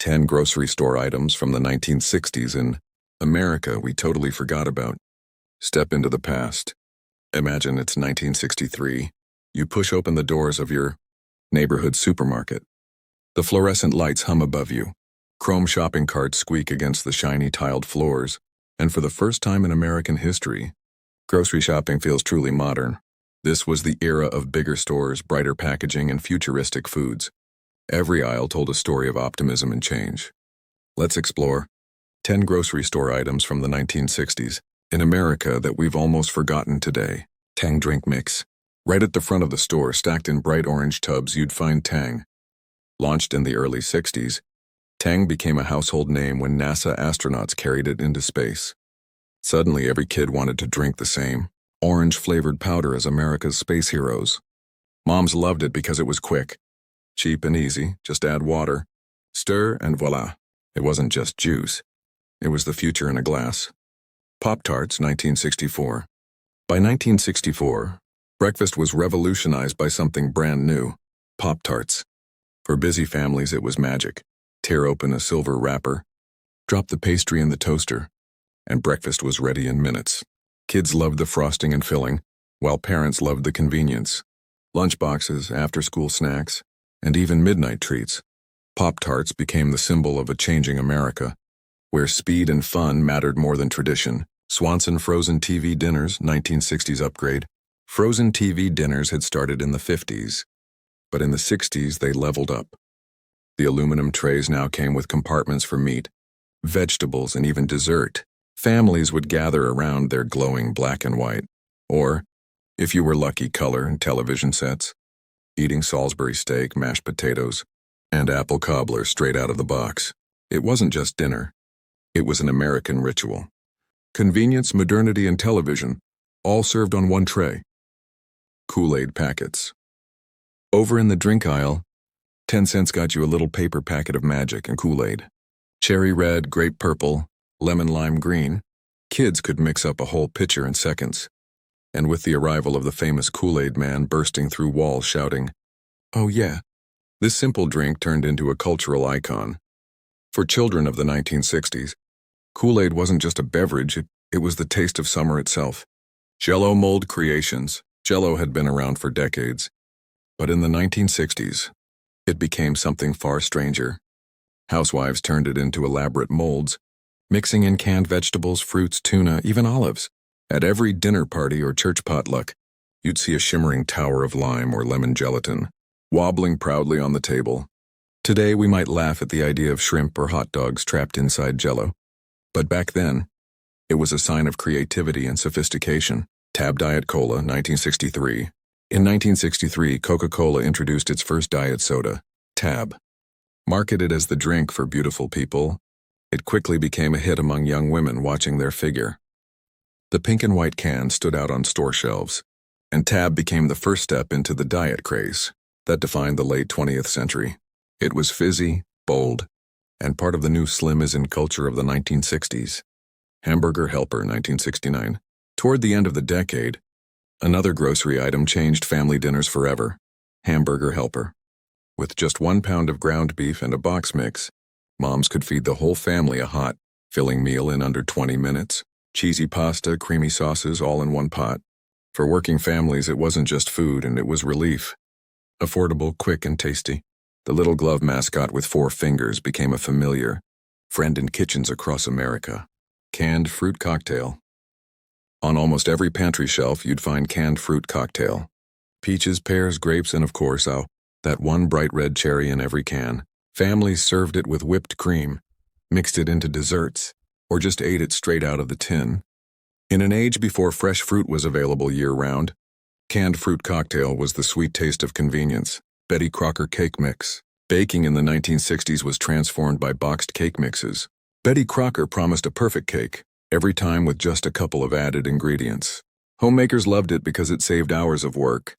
10 grocery store items from the 1960s in America we totally forgot about. Step into the past. Imagine it's 1963. You push open the doors of your neighborhood supermarket. The fluorescent lights hum above you. Chrome shopping carts squeak against the shiny tiled floors. And for the first time in American history, grocery shopping feels truly modern. This was the era of bigger stores, brighter packaging, and futuristic foods. Every aisle told a story of optimism and change. Let's explore 10 grocery store items from the 1960s in America that we've almost forgotten today. Tang drink mix. Right at the front of the store, stacked in bright orange tubs, you'd find Tang. Launched in the early 60s, Tang became a household name when NASA astronauts carried it into space. Suddenly, every kid wanted to drink the same orange-flavored powder as America's space heroes. Moms loved it because it was quick, cheap and easy. Just add water, stir, and voila. It wasn't just juice. It was the future in a glass. Pop-Tarts, 1964. By 1964, breakfast was revolutionized by something brand new, Pop-Tarts. For busy families, it was magic. Tear open a silver wrapper, drop the pastry in the toaster, and breakfast was ready in minutes. Kids loved the frosting and filling, while parents loved the convenience. Lunchboxes, after-school snacks, and even midnight treats. Pop-Tarts became the symbol of a changing America, where speed and fun mattered more than tradition. Swanson frozen TV dinners, 1960s upgrade. Frozen TV dinners had started in the 50s, but in the 60s they leveled up. The aluminum trays now came with compartments for meat, vegetables, and even dessert. Families would gather around their glowing black and white, or, if you were lucky, color and television sets, eating Salisbury steak, mashed potatoes, and apple cobbler straight out of the box. It wasn't just dinner. It was an American ritual. Convenience, modernity, and television, all served on one tray. Kool-Aid packets. Over in the drink aisle, 10 cents got you a little paper packet of Magic and Kool-Aid. Cherry red, grape purple, lemon lime green. Kids could mix up a whole pitcher in seconds. And with the arrival of the famous Kool-Aid man bursting through walls shouting, "Oh yeah," this simple drink turned into a cultural icon. For children of the 1960s, Kool-Aid wasn't just a beverage, it was the taste of summer itself. Jell-O mold creations. Jell-O had been around for decades. But in the 1960s, it became something far stranger. Housewives turned it into elaborate molds, mixing in canned vegetables, fruits, tuna, even olives. At every dinner party or church potluck, you'd see a shimmering tower of lime or lemon gelatin, wobbling proudly on the table. Today, we might laugh at the idea of shrimp or hot dogs trapped inside Jell-O. But back then, it was a sign of creativity and sophistication. Tab Diet Cola, 1963. In 1963, Coca-Cola introduced its first diet soda, Tab. Marketed as the drink for beautiful people, it quickly became a hit among young women watching their figure. The pink and white can stood out on store shelves, and Tab became the first step into the diet craze that defined the late 20th century. It was fizzy, bold, and part of the new slim-as-in culture of the 1960s. Hamburger Helper, 1969. Toward the end of the decade, another grocery item changed family dinners forever, Hamburger Helper. With just 1 pound of ground beef and a box mix, moms could feed the whole family a hot, filling meal in under 20 minutes. Cheesy pasta, creamy sauces, all in one pot. For working families, it wasn't just food, and it was relief. Affordable, quick, and tasty. The little glove mascot with 4 fingers became a familiar friend in kitchens across America. Canned fruit cocktail. On almost every pantry shelf, you'd find canned fruit cocktail. Peaches, pears, grapes, and of course, that one bright red cherry in every can. Families served it with whipped cream, mixed it into desserts, or just ate it straight out of the tin. In an age before fresh fruit was available year-round, canned fruit cocktail was the sweet taste of convenience. Betty Crocker cake mix. Baking in the 1960s was transformed by boxed cake mixes. Betty Crocker promised a perfect cake, every time with just a couple of added ingredients. Homemakers loved it because it saved hours of work,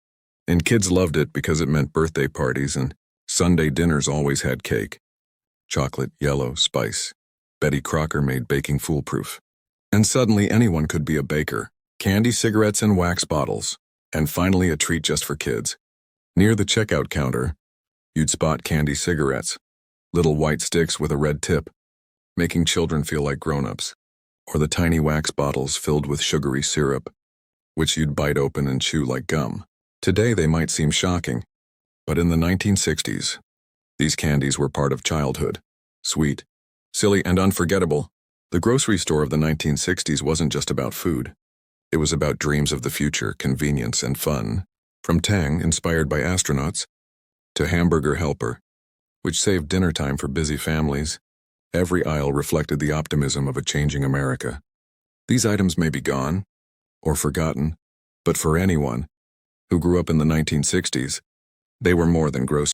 and kids loved it because it meant birthday parties and Sunday dinners always had cake. Chocolate, yellow, spice. Betty Crocker made baking foolproof. And suddenly anyone could be a baker. Candy, cigarettes, and wax bottles. And finally a treat just for kids. Near the checkout counter, you'd spot candy cigarettes. little white sticks with a red tip, making children feel like grown-ups, or the tiny wax bottles filled with sugary syrup, which you'd bite open and chew like gum. Today they might seem shocking, but in the 1960s, these candies were part of childhood. Sweet, silly, and unforgettable. The grocery store of the 1960s wasn't just about food. It was about dreams of the future, convenience, and fun. From Tang, inspired by astronauts, to Hamburger Helper, which saved dinner time for busy families, every aisle reflected the optimism of a changing America. These items may be gone or forgotten, but for anyone who grew up in the 1960s, they were more than groceries.